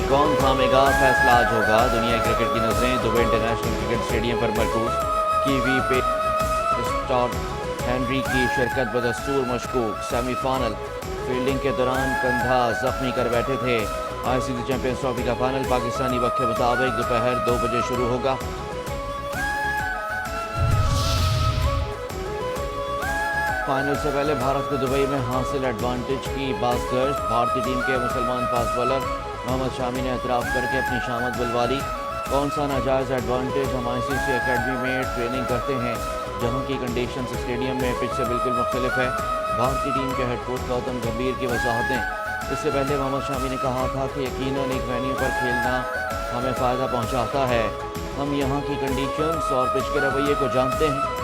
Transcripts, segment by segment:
कौन थामेगा, फैसला आज होगा। दुनिया क्रिकेट की नजरें दुबई इंटरनेशनल क्रिकेट स्टेडियम पर मरकूज। कीवी पे स्टॉट हेनरी की शिरकत बदस्तूर मशकूक। सेमीफाइनल फील्डिंग के दौरान कंधा जख्मी कर बैठे थे। आईसीसी चैंपियंस ट्रॉफी का फाइनल पाकिस्तानी वक्त के मुताबिक दोपहर 2 बजे शुरू होगा। फाइनल से पहले भारत को दुबई में हासिल एडवांटेज की बाज़गश्त। भारतीय टीम के मुसलमान फास्ट बॉलर मोहम्मद शामी ने एतराफ़ करके अपनी शामत बुलवा ली। कौन सा नाजायज़ एडवांटेज, हम आईसीसी एकेडमी में ट्रेनिंग करते हैं जहां की कंडीशन स्टेडियम में पिच से बिल्कुल मुख्तलिफ है। भारतीय टीम के हेड कोच गौतम गंभीर की वजाहतें। इससे पहले मोहम्मद शामी ने कहा था कि यकीनन एक वेन्यू पर खेलना हमें फ़ायदा पहुँचाता है। हम यहाँ की कंडीशंस और पिच के रवैये को जानते हैं।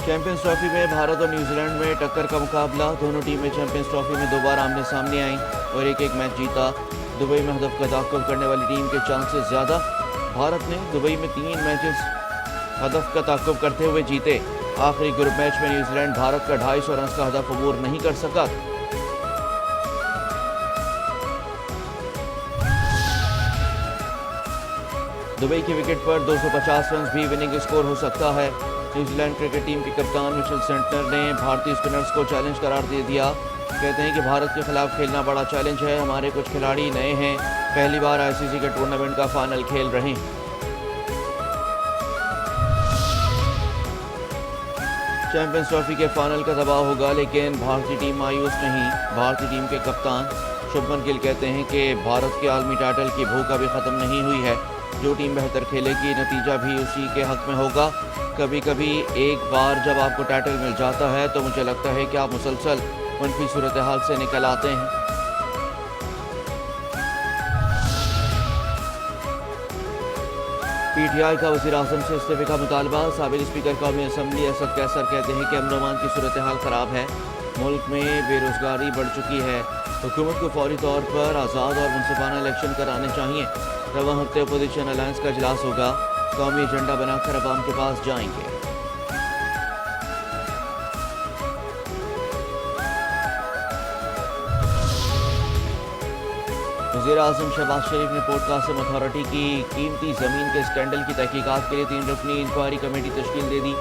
चैंपियंस ट्रॉफी में भारत और न्यूजीलैंड में टक्कर का मुकाबला। दोनों टीमें चैंपियंस ट्रॉफी में 2 बार आमने सामने आईं और एक मैच जीता। दुबई में हदफ का ताक़ुब करने वाली टीम के चांसेस ज़्यादा। भारत ने दुबई में 3 मैचेस हदफ का ताक़ुब करते हुए जीते। आखिरी ग्रुप मैच में न्यूजीलैंड भारत का 250 रन का हदफ अबूर नहीं कर सका। दुबई की विकेट पर 250 रन भी विनिंग स्कोर हो सकता है। न्यूजीलैंड क्रिकेट टीम के कप्तान मिचेल सेंटनर ने भारतीय स्पिनर्स को चैलेंज करार दे दिया। कहते हैं कि भारत के खिलाफ खेलना बड़ा चैलेंज है। हमारे कुछ खिलाड़ी नए हैं, पहली बार आईसीसी के टूर्नामेंट का फाइनल खेल रहे हैं। चैंपियंस ट्रॉफी के फाइनल का दबाव होगा, लेकिन भारतीय टीम मायूस नहीं। भारतीय टीम के कप्तान शुभमन गिल कहते हैं कि भारत के आलमी टाइटल की भूख अभी ख़त्म नहीं हुई है। जो टीम बेहतर खेलेगी नतीजा भी उसी के हक में होगा। कभी कभी एक बार जब आपको टाइटल मिल जाता है तो मुझे लगता है कि आप मुसलसल मनफी सूरत हाल से निकल आते हैं। पीटीआई का वज़ीर आज़म से इस्तीफे का मुतालबा। साबिक स्पीकर कौमी असम्बली असद कैसर कहते हैं कि अमन-ओ-अमान की सूरत हाल ख़राब है। मुल्क में बेरोज़गारी बढ़ चुकी है। हुकूमत को फौरी तौर पर आज़ाद और मुनसिफाना इलेक्शन कराने चाहिए। रवां हफ्ते अपोजिशन अलायंस का इजलास होगा। कौमी एजेंडा बनाकर अवाम के पास जाएंगे। वज़ीर आज़म शहबाज शरीफ ने पोर्ट कासिम अथॉरिटी की कीमती ज़मीन के स्कैंडल की तहकीकात के लिए 3 रुकनी इंक्वायरी कमेटी तश्कील दे दी।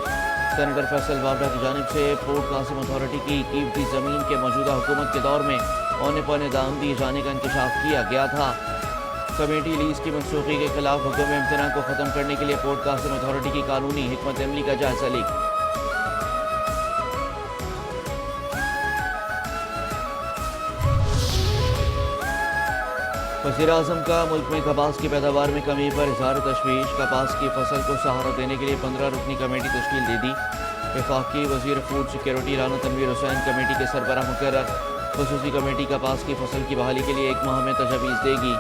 सेनेटर फैसल बावड़ा की जानिब से पोर्ट कासिम अथॉरिटी की कीमती ज़मीन के मौजूदा हुकूमत के दौर में औने पौने दाम दिए जाने का इंकशाफ किया गया था। कमेटी लीज की मनसूखी के खिलाफ हुक्म इम्तना को ख़त्म करने के लिए पोर्ट कासिम अथॉरिटी की कानूनी हिकमत अमली का जायजा ली। वज़ीर आज़म का मुल्क में कपास की पैदावार में कमी पर इज़हार तशवीश। कपास की फसल को सहारा देने के लिए 15 रुकनी कमेटी तश्कील दे दी। वफाकी वज़ीर food security Rana Tanveer Hussain committee के सरबराह मुकर्रर। ख़ुसूसी कमेटी कपास की फसल की बहाली के लिए 1 माह में तजवीज़ देगी।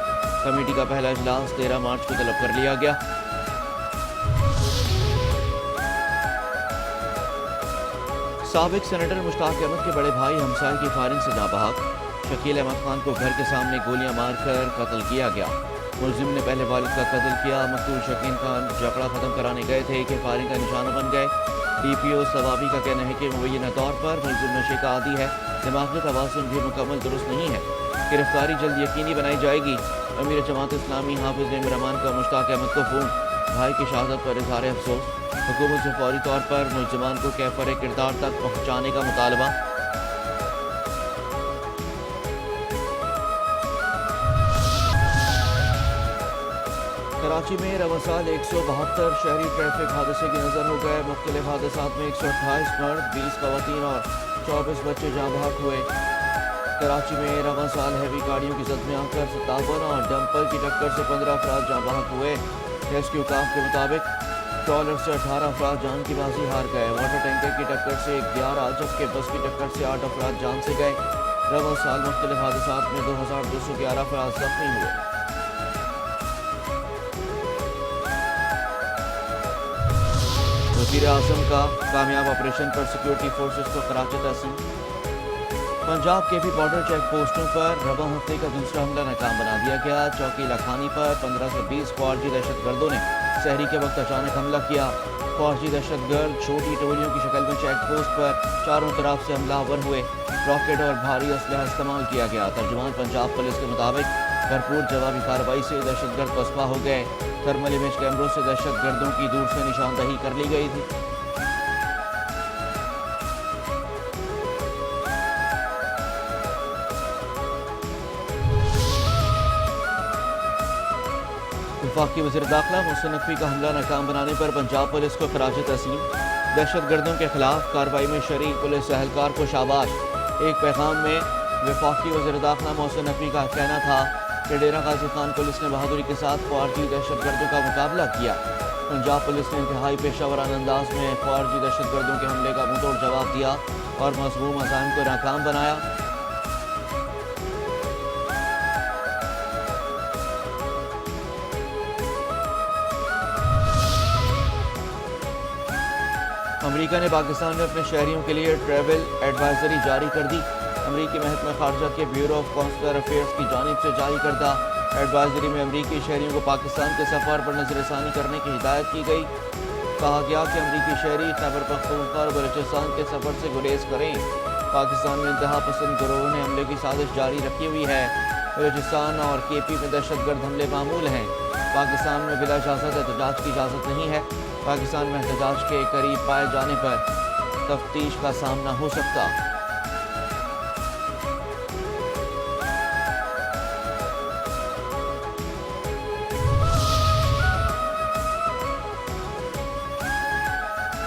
कमेटी का पहला इजलास 13 मार्च को तलब कर लिया गया। साबिक सेनेटर मुश्ताक अहमद के बड़े भाई हमसाय की फायरिंग से नाबहक। शकील अहमद खान को घर के सामने गोलियां मारकर कत्ल किया गया। मुलजिम ने पहले वालिद का कत्ल किया। मकतूल शकील खान झगड़ा खत्म कराने गए थे कि फायरिंग का निशाना बन गए। डीपीओ सवाबी का कहना है कि मुबैना तौर पर मुलजिम नशे का आदी है। दिमागी तवाज़ुन भी मुकम्मल दुरुस्त नहीं है। गिरफ्तारी जल्द यकीनी बनाई जाएगी। अमीर जमात इस्लामी हाफिज इमरान का मुश्ताक अहमद को फ़ोन। भाई की शहादत पर इज़हार अफसोस। हुकूमत से फौरी तौर पर मुलजिमान को कैफर किरदार तक पहुँचाने का मुतालबा। कराची में रवां साल 172 शहरी ट्रैफिक हादसे की नज़र हो गए। मुख्तलिफ हादसात में 128 मर्द, 20 खवातीन और 24 बच्चे जाँ बहक हुए। कराची में रवां साल हैवी गाड़ियों की जद में आकर 57 और डंपर की टक्कर से 15 अफराद जाँ बहक हुए। रेस्क्यू काफ के मुताबिक ट्रॉलर से 18 अफराद जान की बाजी हार गए। वाटर टैंकर की टक्कर से 11, जबकि बस की टक्कर से 8 अफराद जान से गए। रवां साल मुख्तलिफ हादसात में 2211 अफराद जख्मी हुए। वज़ीर आज़म का कामयाब ऑपरेशन पर सिक्योरिटी फोर्सेस को खराज तहसीन। पंजाब के भी बॉर्डर चेक पोस्टों पर रवा हफ्ते का दूसरा हमला नाकाम बना दिया गया। चौकी लखानी पर 15 से 20 फौजी दहशतगर्दों ने सहरी के वक्त अचानक हमला किया। फौजी दहशतगर्द छोटी टोलियों की शक्ल में चेक पोस्ट पर चारों तरफ से हमलावर हुए। रॉकेट और भारी असलहा इस्तेमाल किया गया। तर्जुमान पंजाब पुलिस के मुताबिक भरपूर जवाबी कार्रवाई से दहशतगर्द पसपा हो गए। थर्मल इमेज कैमरों से दहशतगर्दों की दूर से निशानदही कर ली गई थी। वफाकी वज़ीर दाखिला मोहसिन नकवी का हमला नाकाम बनाने पर पंजाब पुलिस को खराज तस्लीम। दहशतगर्दों के खिलाफ कार्रवाई में शरीक पुलिस एहलकार को शाबाश। एक पैगाम में वफाकी वज़ीर दाखिला मोहसिन नकवी का कहना था कि डेरा गाजी खान पुलिस ने बहादुरी के साथ फौजी दहशतगर्दों का मुकाबला किया। पंजाब पुलिस ने इंतहाई पेशावराना अंदाज में फौजी दहशतगर्दों के हमले का मुंहतोड़ जवाब दिया और मज़मूम अज़ाइम को नाकाम बनाया। अमेरिका ने पाकिस्तान में अपने शहरियों के लिए ट्रैवल एडवाइजरी जारी कर दी। अमेरिकी महकमा खारजा के ब्यूरो ऑफ कॉन्सुलर अफेयर्स की जानिब से जारी करदा एडवाइजरी में अमेरिकी शहरियों को पाकिस्तान के सफ़र पर नज़रसानी करने की हिदायत की गई। कहा गया कि अमेरिकी शहरी खैबर पख्तूनख्वा और बलूचिस्तान के सफ़र से गुरेज करें। पाकिस्तान में इंतहा पसंद गिरोह ने हमले की साजिश जारी रखी हुई है। बलूचिस्तान और केपी में दहशतगर्द हमले मामूल हैं। पाकिस्तान में बिला इजाज़त एहतजाज की इजाज़त नहीं है। पाकिस्तान में एहतजाज के करीब पाए जाने पर तफ्तीश का सामना हो सकता।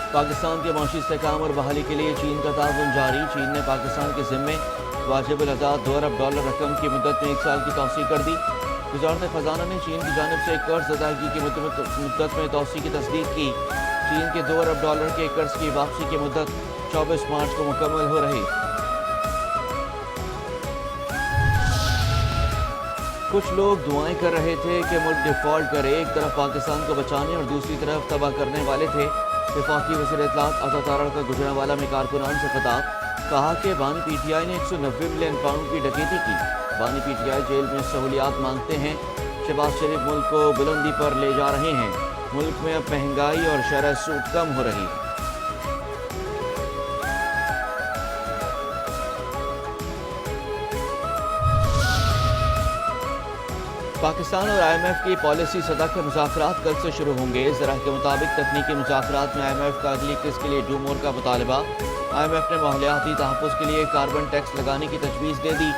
पाकिस्तान के माशी इस्तेहकाम और बहाली के लिए चीन का ताउन जारी। चीन ने पाकिस्तान के ज़िम्मे वाजिब अदा $2 अरब रकम की मुद्दत में 1 साल की तौसी कर दी। वज़ारत ख़जाना ने चीन की जानिब से कर्ज अदायगी की मुद्दत में तौसी की तस्दीक की। चीन के $2 अरब के कर्ज की वापसी की मुद्दत 24 मार्च को मुकम्मल हो रही। कुछ लोग दुआएं कर रहे थे कि मुल्क डिफ़ॉल्ट करे। एक तरफ पाकिस्तान को बचाने और दूसरी तरफ तबाह करने वाले थे। वफाकी वज़ीर इत्तलात अता तारड़ का गुजरांवाला में कारकुनान से खिताब। कहा कि बानी पीटीआई ने 190 मिलियन पाउंड की डकैती की। बानी पीटीआई जेल में सहूलियात मांगते हैं। शहबाज शरीफ मुल्क को बुलंदी पर ले जा रहे हैं। मुल्क में अब महंगाई और शरह सूद कम हो रही है। पाकिस्तान और IMF की पॉलिसी सतह के मुज़ाकरात कल से शुरू होंगे। ज़रा के मुताबिक तकनीकी मुज़ाकरात में IMF का अगली किस्त के लिए डू मोर का मुतालबा। IMF ने माहौलियाती तहफ़्फ़ुज़ के लिए कार्बन टैक्स लगाने की तजवीज़ दे दी।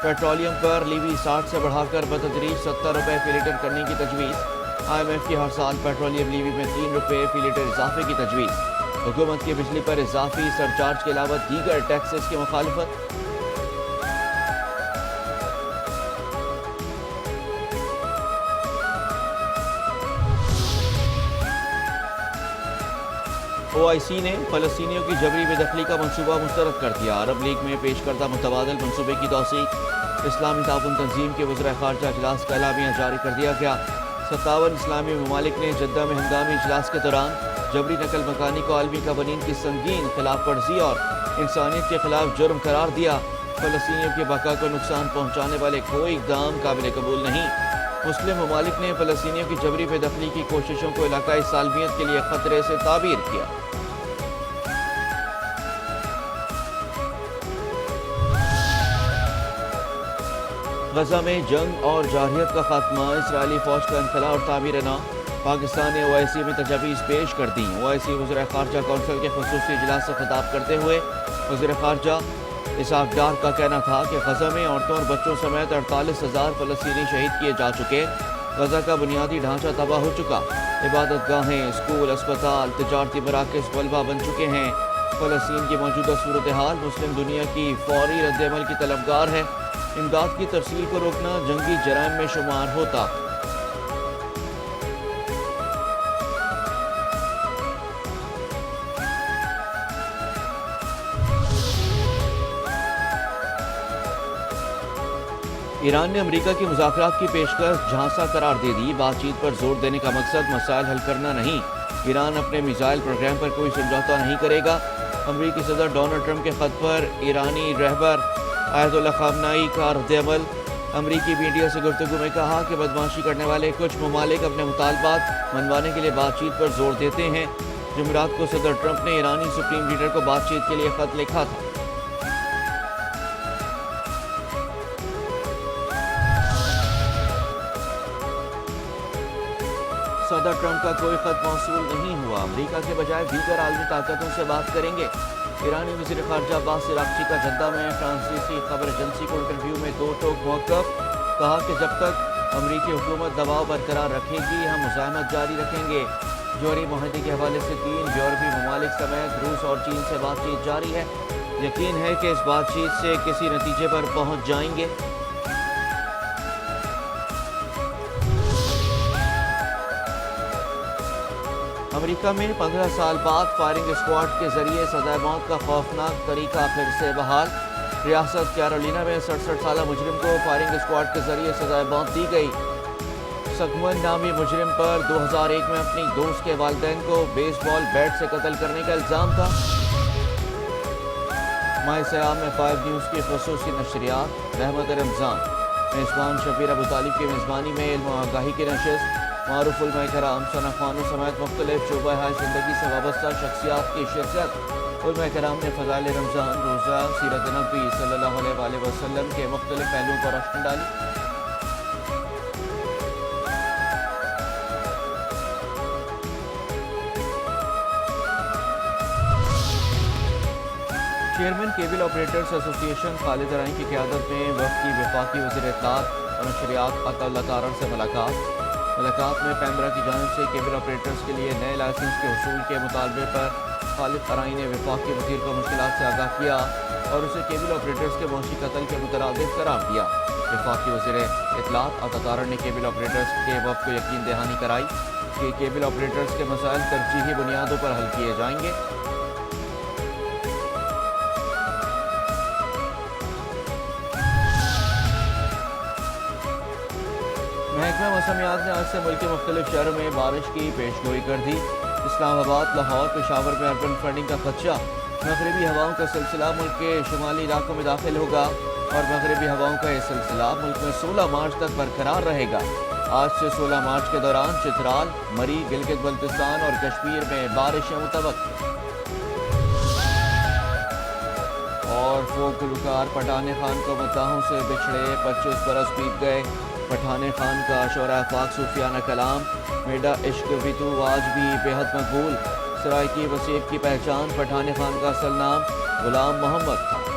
पेट्रोलियम पर लीवी 60 से बढ़ाकर बतदरीज 70 रुपये फी लीटर करने की तजवीज़। IMF की हर साल पेट्रोलियम लीवी में 3 रुपये फी लीटर इजाफे की तजवीज़। हुकूमत की बिजली पर इजाफी सरचार्ज के अलावा दीगर टैक्सेस की मुखालफत। OIC ने फ़लस्तीनियों की जबरी बेदखली का मनसूबा मुस्तरद कर दिया। अरब लीग में पेश करदा मुतबादल मनसूबे की तौसीक। इस्लामी ताउन तंजीम के वज़ीर ख़ारजा इजलास का एलामिया जारी कर दिया गया। 57 इस्लामी ममालिक ने जद्दा में हंगामी इजलास के दौरान जबरी नकल मकानी को आलमी कवानीन की संगीन खिलाफ वर्जी और इंसानियत के खिलाफ जुर्म करार दिया। फ़लस्तीनियों की बका को नुकसान पहुँचाने वाले कोई इक़दाम काबिल कबूल नहीं। मुस्लिम ममालिक ने फ़लस्तीनियों की जबरी बेदखली की कोशिशों को इलाकाई सालमियत के लिए ख़तरे से ताबीर किया। गजा में जंग और जारहियत का खात्मा। इसराइली फौज का इनखला और तामीर ना। पाकिस्तान ने OIC में तजावीज़ पेश कर दी। OIC वज़ीर ख़ारजा कौंसिल के ख़ुसूसी इजलास से खिताब करते हुए वज़ीर ख़ारजा इसहाक़ डार का कहना था कि गजा में औरतों और बच्चों समेत 48,000 फ़लस्तीनी शहीद किए जा चुके। गजा का बुनियादी ढांचा तबाह हो चुका। इबादत गाहें, स्कूल, अस्पताल, तिजारती मराकज़ मलबा बन चुके हैं। फ़लस्तीन की मौजूदा सूरत हाल मुस्लिम दुनिया की फौरी रद्द-ए-अमल की तलबगार है। इमदाद की तरसील को रोकना जंगी जराइम में शुमार होता। ईरान ने अमेरिका की मुज़ाकरात की पेशकश झांसा करार दे दी। बातचीत पर जोर देने का मकसद मसाइल हल करना नहीं। ईरान अपने मिसाइल प्रोग्राम पर कोई समझौता नहीं करेगा। امریکی صدر ڈونلڈ ٹرمپ کے خط پر ایرانی رہبر آیت اللہ خامنائی کا ردعمل۔ امریکی میڈیا سے گفتگو میں کہا کہ بدمعاشی کرنے والے کچھ ممالک اپنے مطالبات منوانے کے لیے بات چیت پر زور دیتے ہیں۔ جمعرات کو صدر ٹرمپ نے ایرانی سپریم لیڈر کو بات چیت کے لیے خط لکھا تھا۔ صدر ٹرمپ کا کوئی خط موصول نہیں ہوا، امریکہ کے بجائے دیگر عالمی طاقتوں سے بات کریں گے۔ ایرانی وزیر خارجہ عباس عراقچی کا جدہ میں فرانسیسی خبر ایجنسی کو انٹرویو میں دو ٹوک موقف، کہا کہ جب تک امریکی حکومت دباؤ برقرار رکھے گی ہم مزاحمت جاری رکھیں گے۔ جوہری معاہدے کے حوالے سے 3 یورپی ممالک سمیت روس اور چین سے بات چیت جاری ہے، یقین ہے کہ اس بات چیت سے کسی نتیجے پر پہنچ جائیں گے۔ امریکہ میں 15 سال بعد فائرنگ اسکواڈ کے ذریعے سزائے موت کا خوفناک طریقہ پھر سے بحال۔ ریاست کیرولینا میں 67 سالہ مجرم کو فائرنگ اسکواڈ کے ذریعے سزائے موت دی گئی۔ سگمن نامی مجرم پر 2001 میں اپنی دوست کے والدین کو بیس بال بیٹ سے قتل کرنے کا الزام تھا۔ ماہ سیام میں 5 نیوز کی خصوصی نشریات رحمت رمضان میزبان شبیر ابو طالب کی میزبانی میں علم و آگاہی کی نشست، معروف علماء کرام، صنفانوں سمیت مختلف شعبہ زندگی سے وابستہ شخصیات کی شرکت۔ علماء کرام نے فضائل رمضان، روزہ، سیرت نبی صلی اللہ علیہ وآلہ وسلم کے مختلف پہلوؤں پر روشنی ڈالی۔ چیئرمین کیبل آپریٹرز ایسوسی ایشن خالد ارائیں کی قیادت میں وفد کی وفاقی وزیر اطلاعات اور نشریات عطا اللہ تارڑ سے ملاقات میں پیمرا کی جانب سے کیبل آپریٹرز کے لیے نئے لائسنس کے حصول کے مطالبے پر خالد ارائیں نے وفاقی وزیر کو مشکلات سے آگاہ کیا اور اسے کیبل آپریٹرز کے معاشی قتل کے مترادف قرار دیا۔ وفاقی وزیر اطلاعات عطا تارڑ نے کیبل آپریٹرز کے وفد کو یقین دہانی کرائی کہ کیبل آپریٹرز کے مسائل ترجیحی بنیادوں پر حل کیے جائیں گے۔ محکمہ موسمیات نے آج سے ملک کے مختلف شہروں میں بارش کی پیش گوئی کر دی۔ اسلام آباد، لاہور، پشاور میں اربن فلڈنگ کا خدشہ۔ مغربی ہواؤں کا سلسلہ ملک کے شمالی علاقوں میں داخل ہوگا اور مغربی ہواؤں کا یہ سلسلہ ملک میں 16 مارچ تک برقرار رہے گا۔ آج سے 16 مارچ کے دوران چترال، مری، گلگت بلتستان اور کشمیر میں بارشیں متوقع۔ اور فوک گلوکار پٹھان خان کو مداحوں سے بچھڑے 25 برس بیت گئے۔ پٹھان خان کا شعراء پاک صوفیانہ کلام میڈا عشق بھی تو آج بھی بے حد مقبول۔ سرائکی وسیب کی پہچان پٹھان خان کا اصل نام غلام محمد تھا۔